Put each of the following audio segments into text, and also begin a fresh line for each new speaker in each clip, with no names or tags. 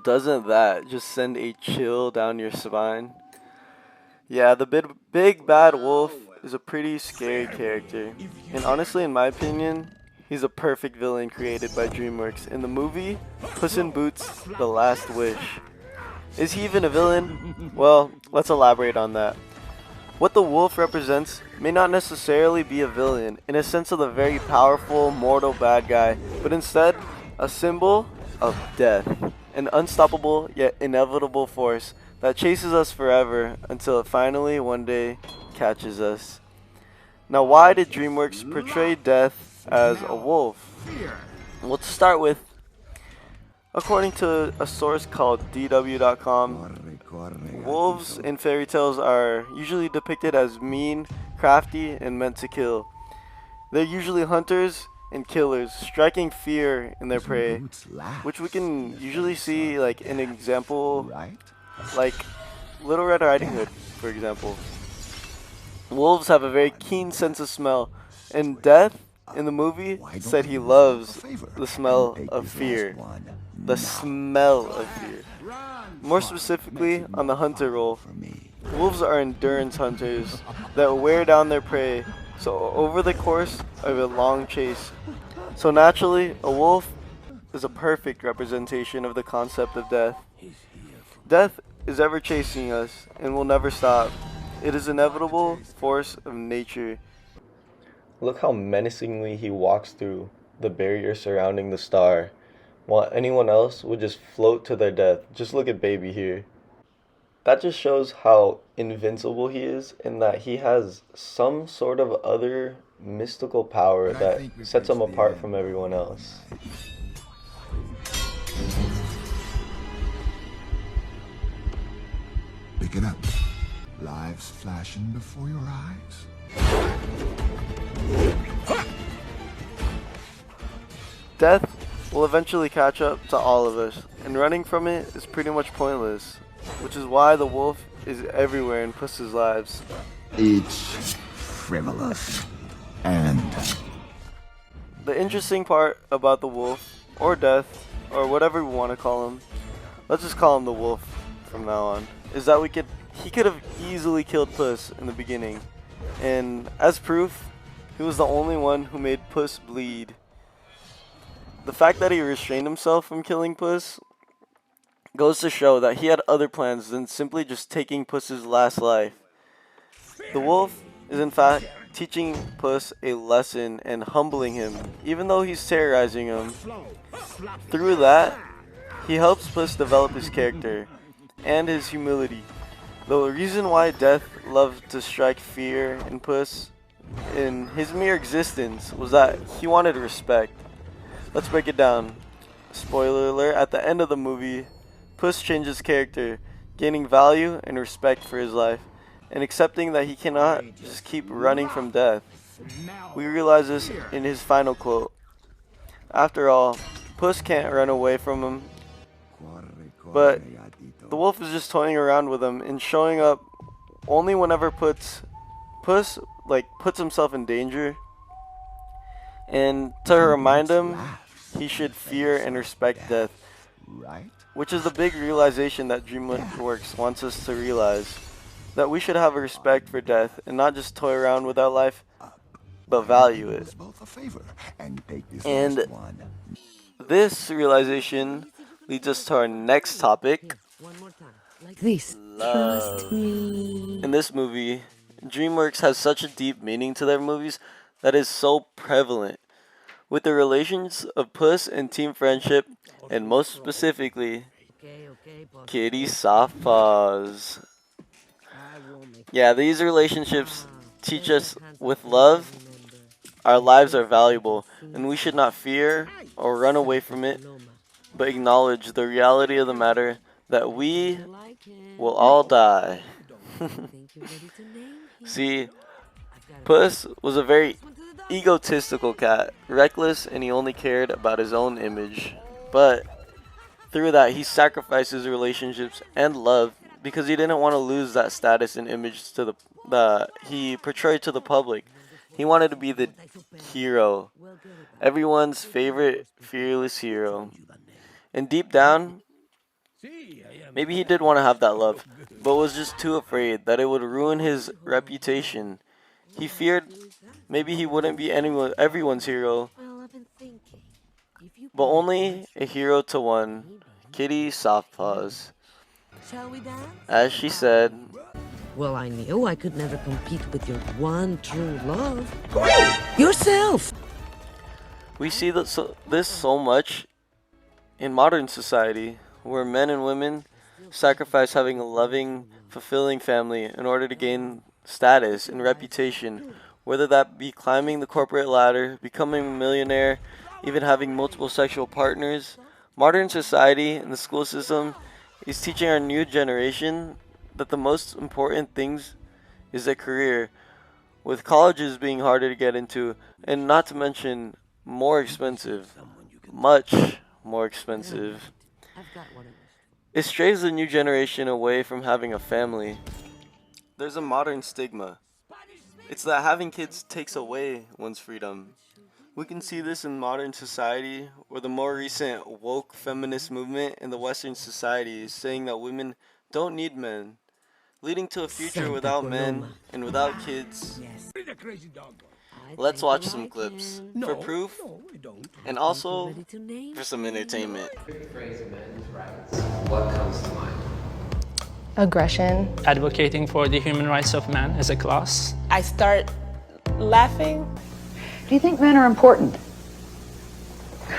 Doesn't that just send a chill down your spine? Yeah, the big bad wolf is a pretty scary character. And honestly, in my opinion, he's a perfect villain created by DreamWorks in the movie Puss in Boots: The Last Wish. Is he even a villain? Well, let's elaborate on that. What the wolf represents may not necessarily be a villain in a sense of the very powerful, mortal bad guy, but instead a symbol of death, an unstoppable yet inevitable force that chases us forever until it finally one day catches us. Now, why did DreamWorks portray death as a wolf? Well, to start with, according to a source called DW.com, wolves in fairy tales are usually depicted as mean, crafty, and meant to kill. They're usually hunters and killers, striking fear in their prey, which we can usually see like an example like Little Red Riding Hood, for example. Wolves have a very keen sense of smell, and Death in the movie said he loves the smell of fear. The smell of fear. More specifically, on the hunter role, wolves are endurance hunters that wear down their prey. So over the course of a long chase, so naturally, a wolf is a perfect representation of the concept of death. Death is ever chasing us and will never stop. It is an inevitable force of nature. Look how menacingly he walks through the barrier surrounding the star, while anyone else would just float to their death. Just look at baby here. That just shows how invincible he is and that he has some sort of other mystical power that sets him apart from everyone else.
Pick it up. Lives flashing before your eyes.
Death will eventually catch up to all of us, and running from it is pretty much pointless, which is why the wolf is everywhere in Puss's lives.
It's frivolous. And
The interesting part about the wolf, or Death, or whatever we want to call him, let's just call him the wolf from now on, is that he could have easily killed Puss in the beginning, and as proof, he was the only one who made Puss bleed. The fact that he restrained himself from killing Puss goes to show that he had other plans than simply just taking Puss's last life. The wolf is in fact teaching Puss a lesson and humbling him, even though he's terrorizing him. Through that, he helps Puss develop his character and his humility. The reason why Death loved to strike fear in Puss in his mere existence was that he wanted respect. Let's break it down. Spoiler alert, at the end of the movie, Puss changes character, gaining value and respect for his life, and accepting that he cannot just keep running from death. We realize this in his final quote. After all, Puss can't run away from him, but the wolf is just toying around with him and showing up only whenever Puss puts himself in danger, and to remind him he should fear and respect death, which is the big realization that DreamWorks wants us to realize, that we should have a respect for death and not just toy around with our life, but value it. And this realization leads us to our next topic,
Please
love.
trust me.
In this movie, DreamWorks has such a deep meaning to their movies that is so prevalent. With the relations of Puss and Team Friendship, and most specifically, Kitty Soft Paws. Yeah, these relationships teach us with love, our lives are valuable, and we should not fear or run away from it, but acknowledge the reality of the matter that we will all die. See, Puss was a very egotistical cat, reckless, and he only cared about his own image. But through that, he sacrificed his relationships and love because he didn't want to lose that status and image to the he portrayed to the public. He wanted to be the hero, everyone's favorite fearless hero. And deep down, Maybe he did want to have that love, but was just too afraid that it would ruin his reputation. He feared maybe he wouldn't be everyone's hero,
Well, I've been thinking. If you
but
play
only a
French,
hero to one. Kitty Softpaws.
shall we dance?
As she said,
Well, I knew I could never compete with your one true love. Yourself!
we see this so much in modern society, where men and women sacrifice having a loving, fulfilling family in order to gain status and reputation, whether that be climbing the corporate ladder, becoming a millionaire, even having multiple sexual partners. Modern society and the school system is teaching our new generation that the most important things is a career, with colleges being harder to get into, and not to mention more expensive, much more expensive.
I've got one of those.
It strays the new generation away from having a family. There's a modern stigma. It's that having kids takes away one's freedom. We can see this in modern society, where the more recent woke feminist movement in the Western society is saying that women don't need men, leading to a future
Santa
without men
Coloma.
and without kids.
Yes. I
Let's
think
watch
I
some
like
clips
him.
for proof and
Think
also
you're ready to name
for some entertainment.
Phrase men's rights. What comes to mind?
Aggression.
Advocating for the human rights of man as a class.
I start laughing.
Do you think men are important?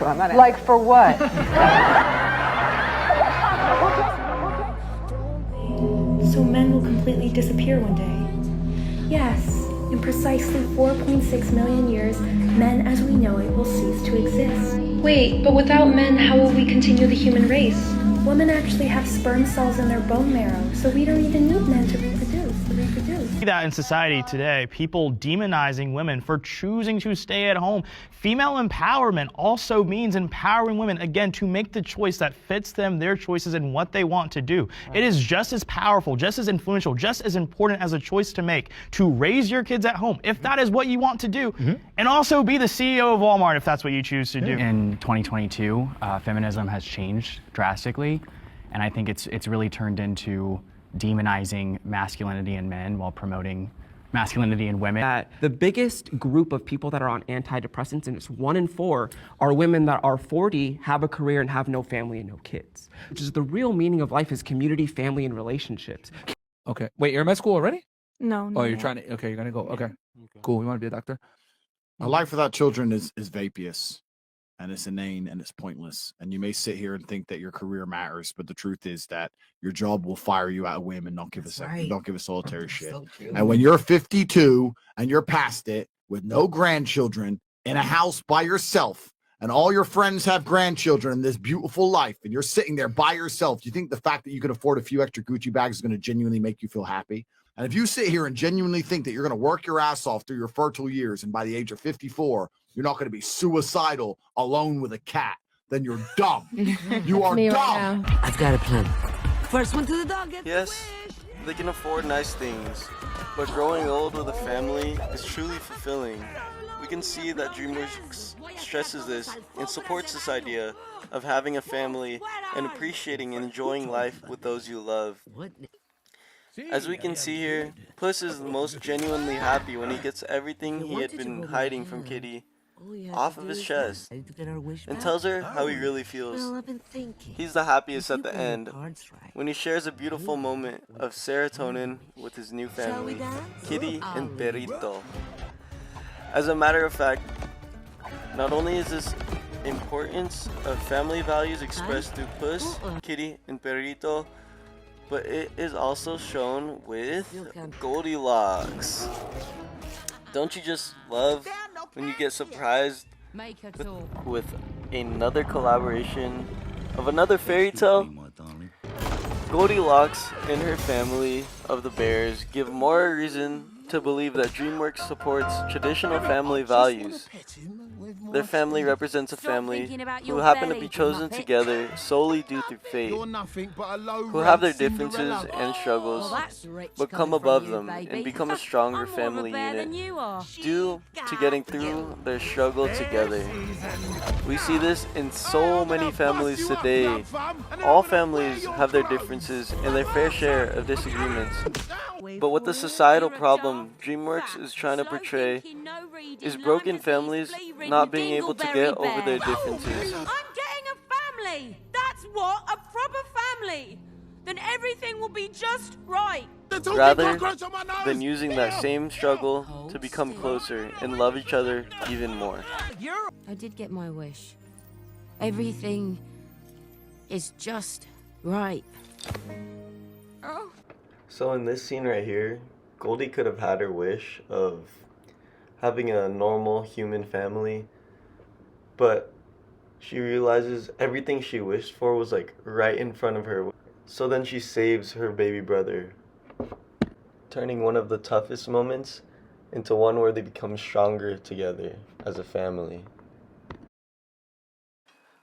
Like for what?
So men will completely disappear one day. Yes, in precisely 4.6 million years, men as we know it will cease to exist. Wait, but without men, how will we continue the human race? Women actually have sperm cells in their bone marrow, so we don't even need men to reproduce.
See that in society today, people demonizing women for choosing to stay at home. Female empowerment also means empowering women, again, to make the choice that fits them, their choices, and what they want to do. It is just as powerful, just as influential, just as important as a choice to make to raise your kids at home, if that is what you want to do, and also be the CEO of Walmart if that's what you choose to do.
In 2022, feminism has changed drastically, and I think it's really turned into demonizing masculinity in men while promoting masculinity in women.
The biggest group of people that are on antidepressants, and it's 1 in 4, are women that are 40, have a career, and have no family and no kids. Which is the real meaning of life, is community, family, and relationships.
Okay. Wait, you're in med school already?
No.
Oh, you're trying to. Okay, you're gonna go. Okay. Cool. You want to be a doctor?
A life without children is vapious, and it's inane, and it's pointless. And you may sit here and think that your career matters, but the truth is that your job will fire you at a whim and not give a second.
right.
Don't give a solitary shit.
So true.
And when you're 52 and you're past it with no grandchildren in a house by yourself, and all your friends have grandchildren in this beautiful life, and you're sitting there by yourself, do you think the fact that you can afford a few extra Gucci bags is going to genuinely make you feel happy? And if you sit here and genuinely think that you're going to work your ass off through your fertile years, and by the age of 54, you're not going to be suicidal alone with a cat, then you're dumb. You are
Me
dumb.
right now.
I've got a plan. First one to the dog. Gets
Yes, they can afford nice things, but growing old with a family is truly fulfilling. We can see that DreamWorks stresses this and supports this idea of having a family and appreciating and enjoying life with those you love.
What?
As we can see here, Puss is the most genuinely happy when he gets everything he had been hiding from Kitty
All you have
off
to
of
do
his
is
chest
try to get our wish
and
back.
tells her how he really feels.
Well, I've been thinking.
He's the happiest
If
at
you
the
play your
end
cards right.
when he shares a beautiful moment of serotonin with his new family, Kitty and Perrito. As a matter of fact, not only is this importance of family values expressed through Puss, Kitty, and Perrito, but it is also shown with Goldilocks. Don't you just love when you get surprised with another collaboration of another fairy tale? Goldilocks and her family of the bears give more reason to believe that DreamWorks supports traditional family values. Their family represents a family who happen to be chosen together solely due to fate, who have their differences and struggles, but come above them and become a stronger family unit due to getting through their struggle together. We see this in so many families today. All families have their differences and their fair share of disagreements. But what the societal problem DreamWorks is trying to portray is broken families not being able to get over their differences.
I'm getting a family! That's what! A proper family! Then everything will be just right!
Rather than using that same struggle to become closer and love each other even more.
I did get my wish. Everything is just right. Oh.
So in this scene right here, Goldie could have had her wish of having a normal human family, but she realizes everything she wished for was like right in front of her. So then she saves her baby brother, turning one of the toughest moments into one where they become stronger together as a family.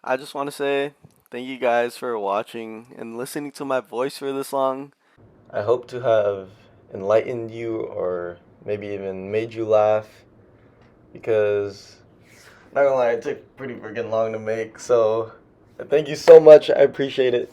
I just want to say thank you guys for watching and listening to my voice for this long. I hope to have enlightened you or maybe even made you laugh, because not gonna lie, it took pretty freaking long to make. So thank you so much. I appreciate it.